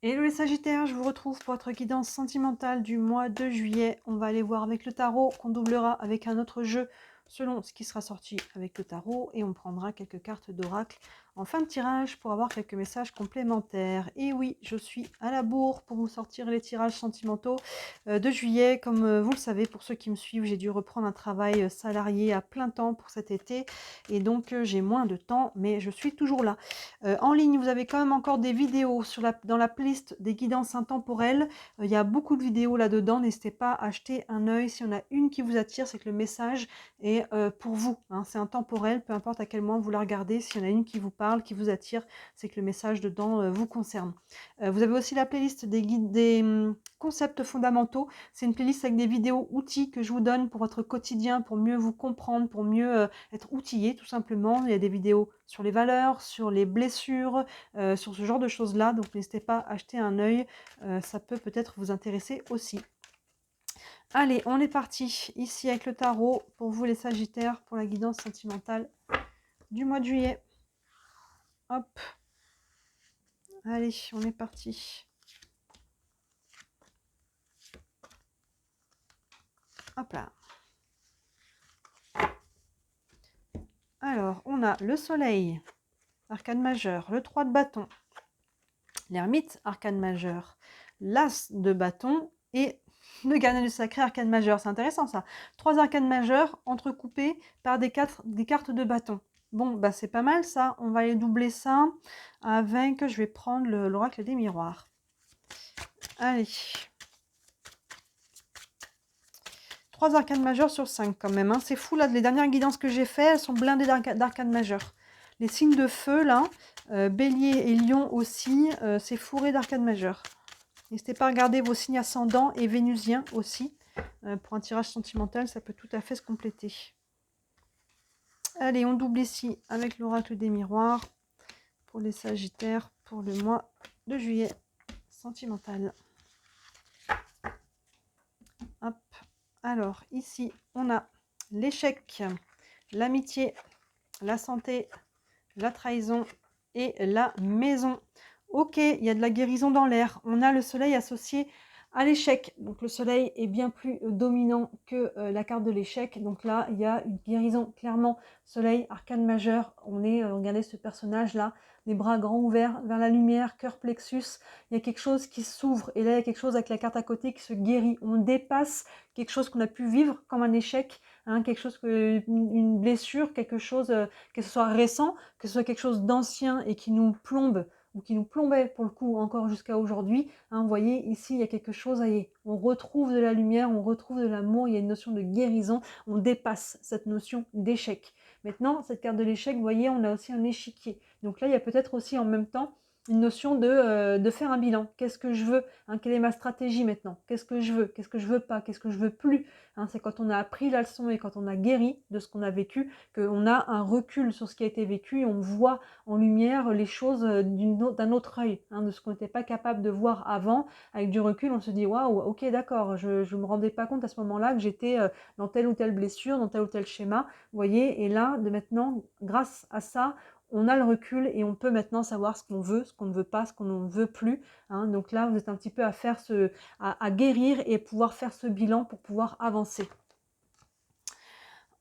Hello les Sagittaires, je vous retrouve pour votre guidance sentimentale du mois de juillet. On va aller voir avec le tarot qu'on doublera avec un autre jeu selon ce qui sera sorti avec le tarot et on prendra quelques cartes d'oracle en fin de tirage pour avoir quelques messages complémentaires. Et oui, je suis à la bourre pour vous sortir les tirages sentimentaux de juillet. Comme vous le savez, pour ceux qui me suivent, j'ai dû reprendre un travail salarié à plein temps pour cet été et donc j'ai moins de temps, mais je suis toujours là. En ligne, vous avez quand même encore des vidéos dans la playlist des guidances intemporelles. Il y a beaucoup de vidéos là-dedans. N'hésitez pas à jeter un œil. S'il y en a une qui vous attire, c'est que le message est pour vous, hein. C'est intemporel, peu importe à quel moment vous la regardez. S'il y en a une qui vous parle, qui vous attire, c'est que le message dedans vous concerne. Vous avez aussi la playlist des concepts fondamentaux. C'est une playlist avec des vidéos outils que je vous donne pour votre quotidien, pour mieux vous comprendre, pour mieux être outillé tout simplement. Il y a des vidéos sur les valeurs, sur les blessures, sur ce genre de choses-là. Donc n'hésitez pas à jeter un œil, ça peut peut-être vous intéresser aussi. Allez, on est parti ici avec le tarot pour vous les Sagittaires, pour la guidance sentimentale du mois de juillet. Hop. Allez, on est parti. Hop là. Alors, on a le soleil, arcane majeur, le 3 de bâton, l'ermite, arcane majeur, l'as de bâton et le gardien du sacré, arcane majeur. C'est intéressant ça. 3 arcanes majeurs entrecoupés par des cartes de bâton. Bon, bah c'est pas mal ça. On va aller doubler ça avec, je vais prendre l'oracle des miroirs. Allez. 3 arcanes majeurs sur 5 quand même, hein. C'est fou là, les dernières guidances que j'ai faites, elles sont blindées d'arcanes majeurs. Les signes de feu là, bélier et lion aussi, c'est fourré d'arcanes majeurs. N'hésitez pas à regarder vos signes ascendants et vénusiens aussi. Pour un tirage sentimental, ça peut tout à fait se compléter. Allez, on double ici avec l'oracle des miroirs pour les Sagittaires pour le mois de juillet sentimental. Hop. Alors, ici, on a l'échec, l'amitié, la santé, la trahison et la maison. Ok, il y a de la guérison dans l'air. On a le soleil associé à l'échec. Donc le soleil est bien plus dominant que la carte de l'échec. Donc là, il y a une guérison clairement. Soleil, arcane majeur. On est, regardez ce personnage-là, les bras grands ouverts vers la lumière, cœur plexus. Il y a quelque chose qui s'ouvre. Et là, il y a quelque chose avec la carte à côté qui se guérit. On dépasse quelque chose qu'on a pu vivre comme un échec, hein, quelque chose, une blessure, quelque chose, que ce soit récent, que ce soit quelque chose d'ancien et qui nous plombe ou qui nous plombait pour le coup encore jusqu'à aujourd'hui, hein, vous voyez, ici, il y a quelque chose, on retrouve de la lumière, on retrouve de l'amour, il y a une notion de guérison, on dépasse cette notion d'échec. Maintenant, cette carte de l'échec, vous voyez, on a aussi un échiquier. Donc là, il y a peut-être aussi en même temps une notion de faire un bilan. Qu'est-ce que je veux, hein, quelle est ma stratégie maintenant? Qu'est-ce que je veux pas? Qu'est-ce que je veux plus, hein? C'est quand on a appris la leçon et quand on a guéri de ce qu'on a vécu, qu'on a un recul sur ce qui a été vécu et on voit en lumière les choses d'un autre œil, hein, de ce qu'on n'était pas capable de voir avant. Avec du recul, on se dit waouh, ok, d'accord, je ne me rendais pas compte à ce moment-là que j'étais dans telle ou telle blessure, dans tel ou tel schéma. Vous voyez, et là, de maintenant, grâce à ça, on a le recul et on peut maintenant savoir ce qu'on veut, ce qu'on ne veut pas, ce qu'on ne veut plus, hein. Donc là, vous êtes un petit peu à guérir et pouvoir faire ce bilan pour pouvoir avancer.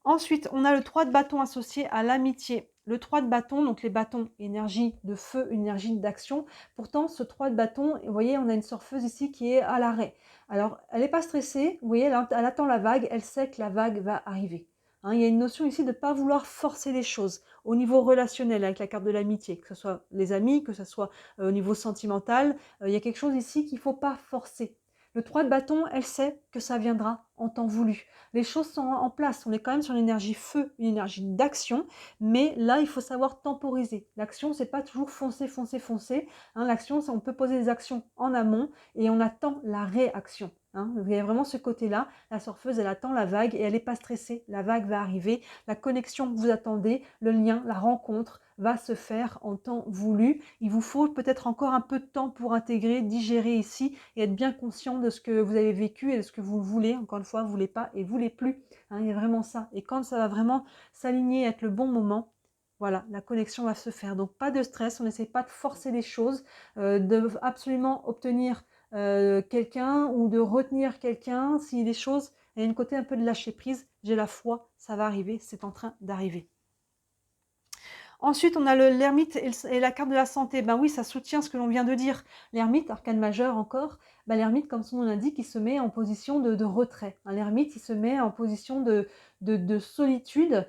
Ensuite, on a le 3 de bâton associé à l'amitié. Le 3 de bâton, donc les bâtons, énergie de feu, énergie d'action. Pourtant, ce 3 de bâton, vous voyez, on a une surfeuse ici qui est à l'arrêt. Alors, elle n'est pas stressée, vous voyez, elle attend la vague, elle sait que la vague va arriver. Hein, il y a une notion ici de ne pas vouloir forcer les choses au niveau relationnel avec la carte de l'amitié, que ce soit les amis, que ce soit au niveau sentimental. Il y a quelque chose ici qu'il ne faut pas forcer. Le 3 de bâton, elle sait que ça viendra en temps voulu. Les choses sont en place, on est quand même sur l'énergie feu, une énergie d'action, mais là, il faut savoir temporiser. L'action, c'est pas toujours foncer, foncer, foncer, hein. L'action, on peut poser des actions en amont et on attend la réaction, hein. Il y a vraiment ce côté-là, la surfeuse, elle attend la vague et elle n'est pas stressée, la vague va arriver, la connexion que vous attendez, le lien, la rencontre, va se faire en temps voulu. Il vous faut peut-être encore un peu de temps pour intégrer, digérer ici et être bien conscient de ce que vous avez vécu et de ce que vous voulez. Encore une fois, voulez pas et voulez plus, hein, il y a vraiment ça. Et quand ça va vraiment s'aligner, être le bon moment, Voilà, la connexion va se faire. Donc pas de stress, on n'essaie pas de forcer les choses, de absolument obtenir quelqu'un ou de retenir quelqu'un. Si les choses, il y a une côté un peu de lâcher prise, j'ai la foi, ça va arriver, c'est en train d'arriver. Ensuite, on a l'ermite et la carte de la santé. Ben oui, ça soutient ce que l'on vient de dire. L'ermite, arcane majeur encore, ben l'ermite, comme son nom l'indique, il se met en position de retrait. Hein, l'ermite, il se met en position de solitude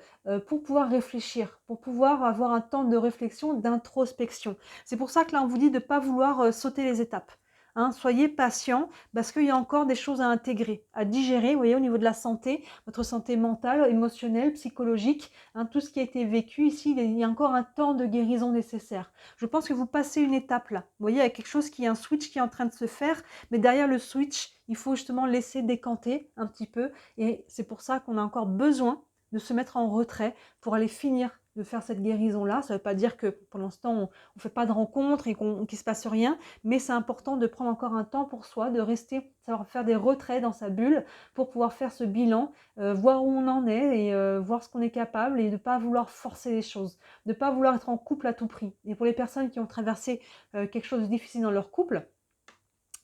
pour pouvoir réfléchir, pour pouvoir avoir un temps de réflexion, d'introspection. C'est pour ça que là, on vous dit de ne pas vouloir sauter les étapes. Hein, soyez patient parce qu'il y a encore des choses à intégrer, à digérer, vous voyez, au niveau de la santé, votre santé mentale, émotionnelle, psychologique. Hein, tout ce qui a été vécu ici, il y a encore un temps de guérison nécessaire. Je pense que vous passez une étape là. Vous voyez, il y a quelque chose qui est un switch qui est en train de se faire, mais derrière le switch, il faut justement laisser décanter un petit peu. Et c'est pour ça qu'on a encore besoin de se mettre en retrait pour aller finir de faire cette guérison-là. Ça ne veut pas dire que pour l'instant, on ne fait pas de rencontres et qu'il ne se passe rien, mais c'est important de prendre encore un temps pour soi, de rester, savoir faire des retraits dans sa bulle pour pouvoir faire ce bilan, voir où on en est et voir ce qu'on est capable et de ne pas vouloir forcer les choses, de ne pas vouloir être en couple à tout prix. Et pour les personnes qui ont traversé quelque chose de difficile dans leur couple,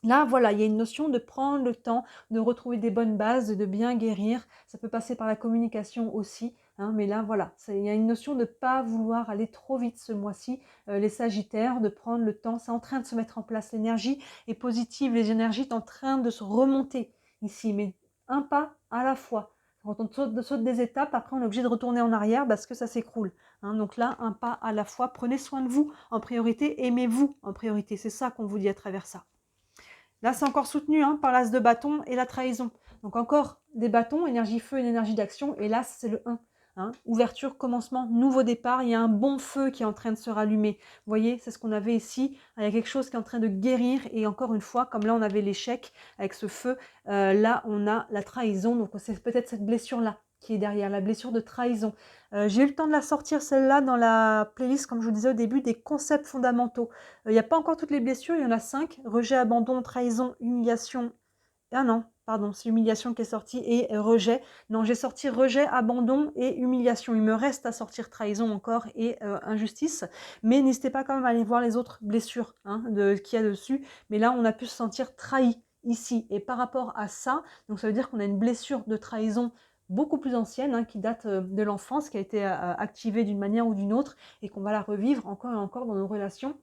là, voilà, il y a une notion de prendre le temps, de retrouver des bonnes bases, de bien guérir. Ça peut passer par la communication aussi, hein, mais là, voilà, il y a une notion de ne pas vouloir aller trop vite ce mois-ci. Les Sagittaires, de prendre le temps, c'est en train de se mettre en place. L'énergie est positive, les énergies sont en train de se remonter ici, mais un pas à la fois. Quand on saute des étapes, après on est obligé de retourner en arrière parce que ça s'écroule. Hein, donc là, un pas à la fois. Prenez soin de vous en priorité, aimez-vous en priorité. C'est ça qu'on vous dit à travers ça. Là, c'est encore soutenu hein, par l'as de bâton et la trahison. Donc encore des bâtons, énergie feu, une énergie d'action. Et l'as, c'est le 1. Hein. Ouverture, commencement, nouveau départ. Il y a un bon feu qui est en train de se rallumer. Vous voyez, c'est ce qu'on avait ici. Il y a quelque chose qui est en train de guérir. Et encore une fois, comme là, on avait l'échec avec ce feu, là, on a la trahison. Donc c'est peut-être cette blessure-là qui est derrière, la blessure de trahison. J'ai eu le temps de la sortir, celle-là, dans la playlist, comme je vous disais au début, des concepts fondamentaux. Il n'y a pas encore toutes les blessures, il y en a 5. Rejet, abandon, trahison, humiliation. Ah non, pardon, c'est humiliation qui est sortie et rejet. Non, j'ai sorti rejet, abandon et humiliation. Il me reste à sortir trahison encore et injustice. Mais n'hésitez pas quand même à aller voir les autres blessures hein, qu'il y a dessus. Mais là, on a pu se sentir trahi ici. Et par rapport à ça, donc ça veut dire qu'on a une blessure de trahison beaucoup plus ancienne, hein, qui date de l'enfance, qui a été activée d'une manière ou d'une autre, et qu'on va la revivre encore et encore dans nos relations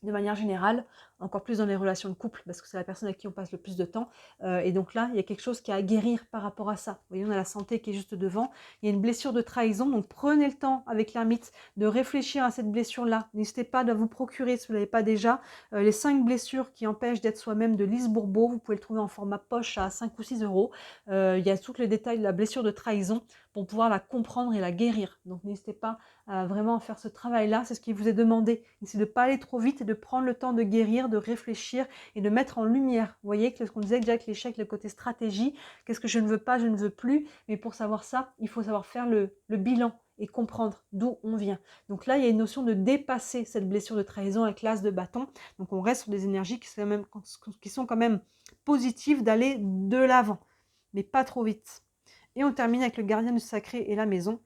de manière générale, encore plus dans les relations de couple, parce que c'est la personne avec qui on passe le plus de temps. Et donc là, il y a quelque chose qui a à guérir par rapport à ça. Vous voyez, on a la santé qui est juste devant. Il y a une blessure de trahison, donc prenez le temps avec l'ermite de réfléchir à cette blessure-là. N'hésitez pas à vous procurer, si vous ne l'avez pas déjà, les 5 blessures qui empêchent d'être soi-même de Lise Bourbeau. Vous pouvez le trouver en format poche à 5 ou 6 euros. Il y a tous les détails de la blessure de trahison pour pouvoir la comprendre et la guérir. Donc n'hésitez pas à vraiment faire ce travail-là, c'est ce qui vous est demandé. C'est de ne pas aller trop vite et de prendre le temps de guérir, de réfléchir et de mettre en lumière. Vous voyez, ce qu'on disait déjà avec l'échec, le côté stratégie, qu'est-ce que je ne veux pas, je ne veux plus. Mais pour savoir ça, il faut savoir faire le bilan et comprendre d'où on vient. Donc là, il y a une notion de dépasser cette blessure de trahison avec l'as de bâton. Donc on reste sur des énergies qui sont quand même positives, d'aller de l'avant, mais pas trop vite. Et on termine avec le gardien du sacré et la maison.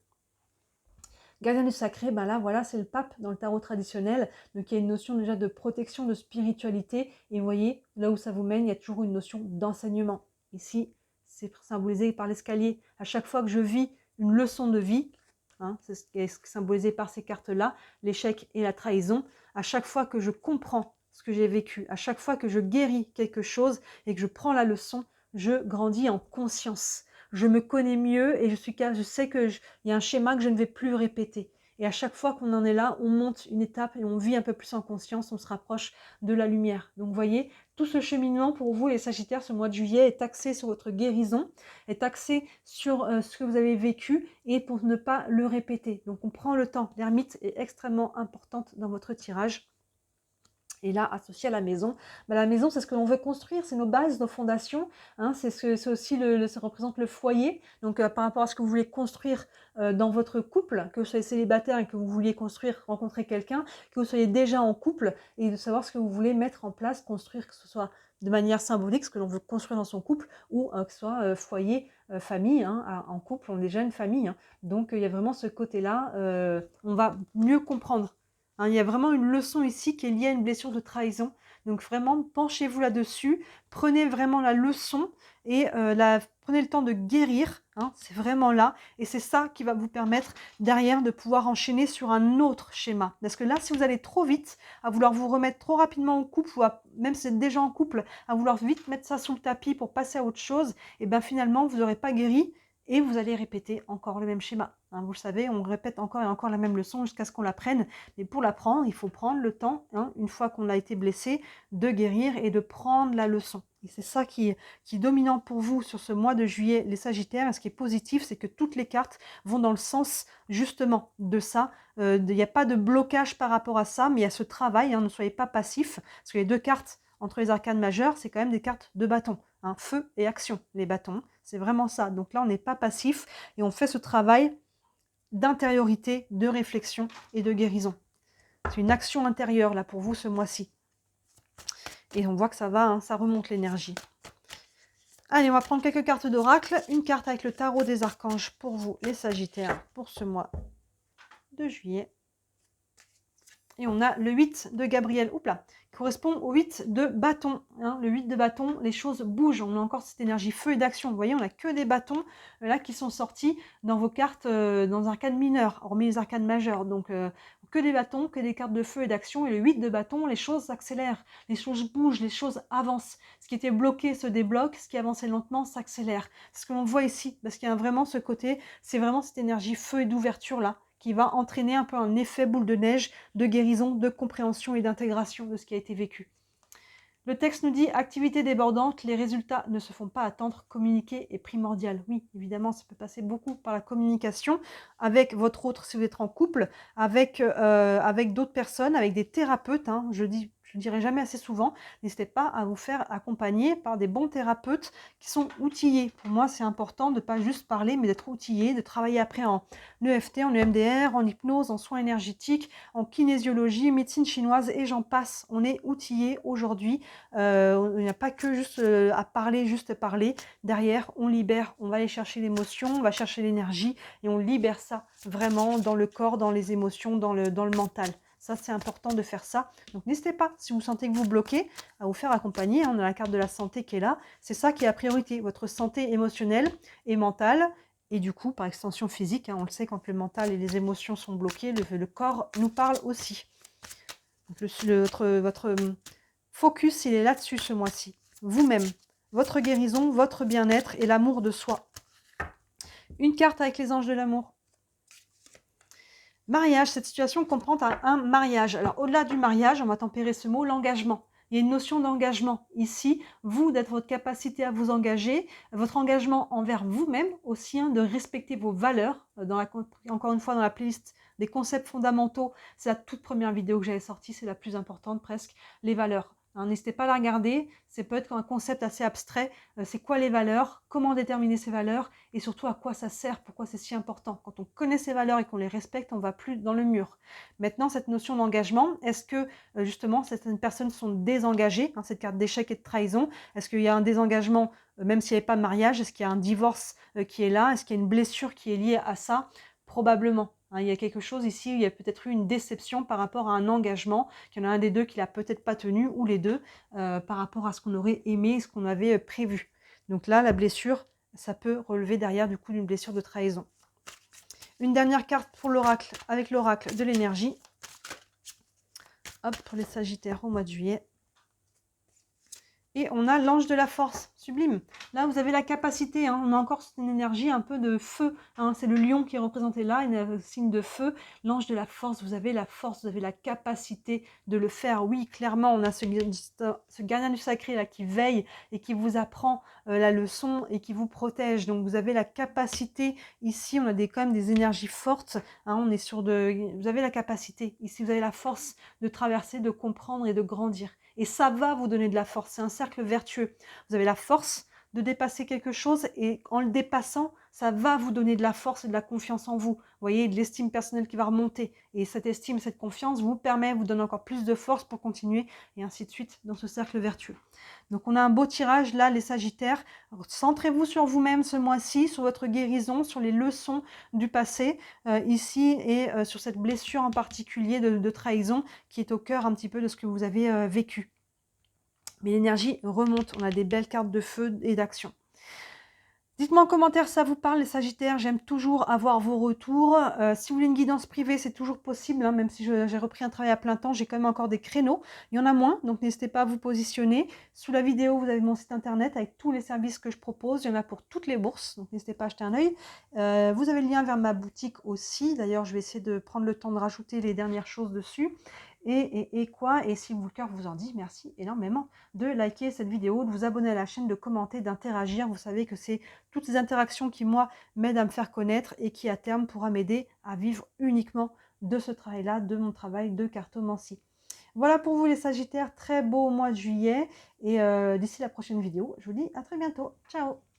Gardien du sacré, ben là, voilà, c'est le pape dans le tarot traditionnel. Donc, il y a une notion déjà de protection, de spiritualité. Et vous voyez, là où ça vous mène, il y a toujours une notion d'enseignement. Ici, c'est symbolisé par l'escalier. À chaque fois que je vis une leçon de vie, hein, c'est ce qui est symbolisé par ces cartes-là, l'échec et la trahison. À chaque fois que je comprends ce que j'ai vécu, à chaque fois que je guéris quelque chose et que je prends la leçon, je grandis en conscience. Je me connais mieux et je sais qu'il y a un schéma que je ne vais plus répéter. Et à chaque fois qu'on en est là, on monte une étape et on vit un peu plus en conscience, on se rapproche de la lumière. Donc vous voyez, tout ce cheminement pour vous, les Sagittaires, ce mois de juillet est axé sur votre guérison, est axé sur ce que vous avez vécu et pour ne pas le répéter. Donc on prend le temps. L'ermite est extrêmement importante dans votre tirage. Et là, associé à la maison, la maison, c'est ce que l'on veut construire, c'est nos bases, nos fondations. Hein, c'est aussi ça représente le foyer. Donc, par rapport à ce que vous voulez construire dans votre couple, que vous soyez célibataire et que vous vouliez construire, rencontrer quelqu'un, que vous soyez déjà en couple, et de savoir ce que vous voulez mettre en place, construire, que ce soit de manière symbolique, ce que l'on veut construire dans son couple, ou que ce soit foyer, famille. Hein, en couple, on est déjà une famille. Hein. Donc, il y a vraiment ce côté-là. On va mieux comprendre. Hein, il y a vraiment une leçon ici qui est liée à une blessure de trahison. Donc vraiment, penchez-vous là-dessus, prenez vraiment la leçon et prenez le temps de guérir. Hein, c'est vraiment là. Et c'est ça qui va vous permettre derrière de pouvoir enchaîner sur un autre schéma. Parce que là, si vous allez trop vite, à vouloir vous remettre trop rapidement en couple, ou même si vous êtes déjà en couple, à vouloir vite mettre ça sous le tapis pour passer à autre chose, et bien finalement, vous n'aurez pas guéri. Et vous allez répéter encore le même schéma. Hein, vous le savez, on répète encore et encore la même leçon jusqu'à ce qu'on l'apprenne. Mais pour l'apprendre, il faut prendre le temps, hein, une fois qu'on a été blessé, de guérir et de prendre la leçon. Et c'est ça qui est dominant pour vous sur ce mois de juillet, les Sagittaires. Et ce qui est positif, c'est que toutes les cartes vont dans le sens justement de ça. Il n'y a pas de blocage par rapport à ça, mais il y a ce travail. Hein, ne soyez pas passifs, parce que les deux cartes entre les arcanes majeures, c'est quand même des cartes de bâton. Hein, feu et action, les bâtons. C'est vraiment ça. Donc là, on n'est pas passif et on fait ce travail d'intériorité, de réflexion et de guérison. C'est une action intérieure là pour vous ce mois-ci. Et on voit que ça va, hein, ça remonte l'énergie. Allez, on va prendre quelques cartes d'oracle. Une carte avec le tarot des archanges pour vous, les Sagittaires, pour ce mois de juillet. Et on a le 8 de Gabriel, qui correspond au 8 de bâton. Hein. Le 8 de bâton, les choses bougent. On a encore cette énergie feu et d'action. Vous voyez, on n'a que des bâtons là qui sont sortis dans vos cartes, dans les arcanes mineures, hormis les arcanes majeures. Donc, que des bâtons, que des cartes de feu et d'action. Et le 8 de bâton, les choses s'accélèrent, les choses bougent, les choses avancent. Ce qui était bloqué se débloque, ce qui avançait lentement s'accélère. C'est ce que l'on voit ici, parce qu'il y a vraiment ce côté, c'est vraiment cette énergie feu et d'ouverture là, qui va entraîner un peu un effet boule de neige de guérison, de compréhension et d'intégration de ce qui a été vécu. Le texte nous dit « Activité débordante, les résultats ne se font pas attendre, communiquer est primordial ». Oui, évidemment, ça peut passer beaucoup par la communication avec votre autre, si vous êtes en couple, avec d'autres personnes, avec des thérapeutes. Hein, je ne dirai jamais assez souvent, n'hésitez pas à vous faire accompagner par des bons thérapeutes qui sont outillés. Pour moi, c'est important de ne pas juste parler, mais d'être outillé, de travailler après en EFT, en EMDR, en hypnose, en soins énergétiques, en kinésiologie, médecine chinoise et j'en passe. On est outillé aujourd'hui. Il n'y a pas que juste à parler, juste parler. Derrière, on libère, on va aller chercher l'émotion, on va chercher l'énergie et on libère ça vraiment dans le corps, dans les émotions, dans le mental. Ça, c'est important de faire ça. Donc, n'hésitez pas, si vous sentez que vous bloquez, à vous faire accompagner. On a la carte de la santé qui est là. C'est ça qui est la priorité, votre santé émotionnelle et mentale. Et du coup, par extension physique, hein, on le sait, quand le mental et les émotions sont bloqués, le corps nous parle aussi. Donc, votre focus, il est là-dessus ce mois-ci. Vous-même, votre guérison, votre bien-être et l'amour de soi. Une carte avec les anges de l'amour. Mariage, cette situation comprend un mariage. Alors, au-delà du mariage, on va tempérer ce mot, l'engagement. Il y a une notion d'engagement ici, vous, d'être votre capacité à vous engager, votre engagement envers vous-même aussi, hein, de respecter vos valeurs. Encore une fois, dans la playlist des concepts fondamentaux, c'est la toute première vidéo que j'avais sortie, c'est la plus importante presque, les valeurs. Hein, n'hésitez pas à la regarder, c'est peut-être un concept assez abstrait. C'est quoi les valeurs, comment déterminer ces valeurs et surtout à quoi ça sert, pourquoi c'est si important. Quand on connaît ces valeurs et qu'on les respecte, on ne va plus dans le mur. Maintenant, cette notion d'engagement, est-ce que justement certaines personnes sont désengagées, hein, cette carte d'échec et de trahison, est-ce qu'il y a un désengagement, même s'il n'y avait pas de mariage, est-ce qu'il y a un divorce qui est là, est-ce qu'il y a une blessure qui est liée à ça? Probablement. Hein, il y a quelque chose ici où il y a peut-être eu une déception par rapport à un engagement, qu'il y en a un des deux qui l'a peut-être pas tenu, ou les deux, par rapport à ce qu'on aurait aimé, ce qu'on avait prévu. Donc là, la blessure, ça peut relever derrière du coup d'une blessure de trahison. Une dernière carte pour l'oracle, avec l'oracle de l'énergie. Hop, pour les Sagittaires au mois de juillet. Et on a l'ange de la force, sublime. Là, vous avez la capacité, hein, on a encore une énergie un peu de feu. Hein, c'est le lion qui est représenté là, un signe de feu. L'ange de la force, vous avez la force, vous avez la capacité de le faire. Oui, clairement, on a ce gardien du sacré là qui veille et qui vous apprend la leçon et qui vous protège. Donc, vous avez la capacité. Ici, on a quand même des énergies fortes. Hein, on est sur vous avez la capacité. Ici, vous avez la force de traverser, de comprendre et de grandir. Et ça va vous donner de la force. C'est un cercle vertueux. Vous avez la force de dépasser quelque chose et en le dépassant, ça va vous donner de la force et de la confiance en vous. Vous voyez, de l'estime personnelle qui va remonter. Et cette estime, cette confiance vous permet, vous donne encore plus de force pour continuer et ainsi de suite dans ce cercle vertueux. Donc on a un beau tirage là, les Sagittaires. Centrez-vous sur vous-même ce mois-ci, sur votre guérison, sur les leçons du passé ici et sur cette blessure en particulier de trahison qui est au cœur un petit peu de ce que vous avez vécu. Mais l'énergie remonte, on a des belles cartes de feu et d'action. Dites-moi en commentaire si ça vous parle les Sagittaires, j'aime toujours avoir vos retours. Si vous voulez une guidance privée, c'est toujours possible, hein, même si j'ai repris un travail à plein temps, j'ai quand même encore des créneaux. Il y en a moins, donc n'hésitez pas à vous positionner. Sous la vidéo, vous avez mon site internet avec tous les services que je propose. Il y en a pour toutes les bourses, donc n'hésitez pas à jeter un œil. Vous avez le lien vers ma boutique aussi. D'ailleurs, je vais essayer de prendre le temps de rajouter les dernières choses dessus. Et si le cœur vous en dit, merci énormément de liker cette vidéo, de vous abonner à la chaîne, de commenter, d'interagir. Vous savez que c'est toutes ces interactions qui, moi, m'aident à me faire connaître et qui, à terme, pourra m'aider à vivre uniquement de ce travail-là, de mon travail de cartomancie. Voilà pour vous les Sagittaires, très beau mois de juillet. Et d'ici la prochaine vidéo, je vous dis à très bientôt. Ciao!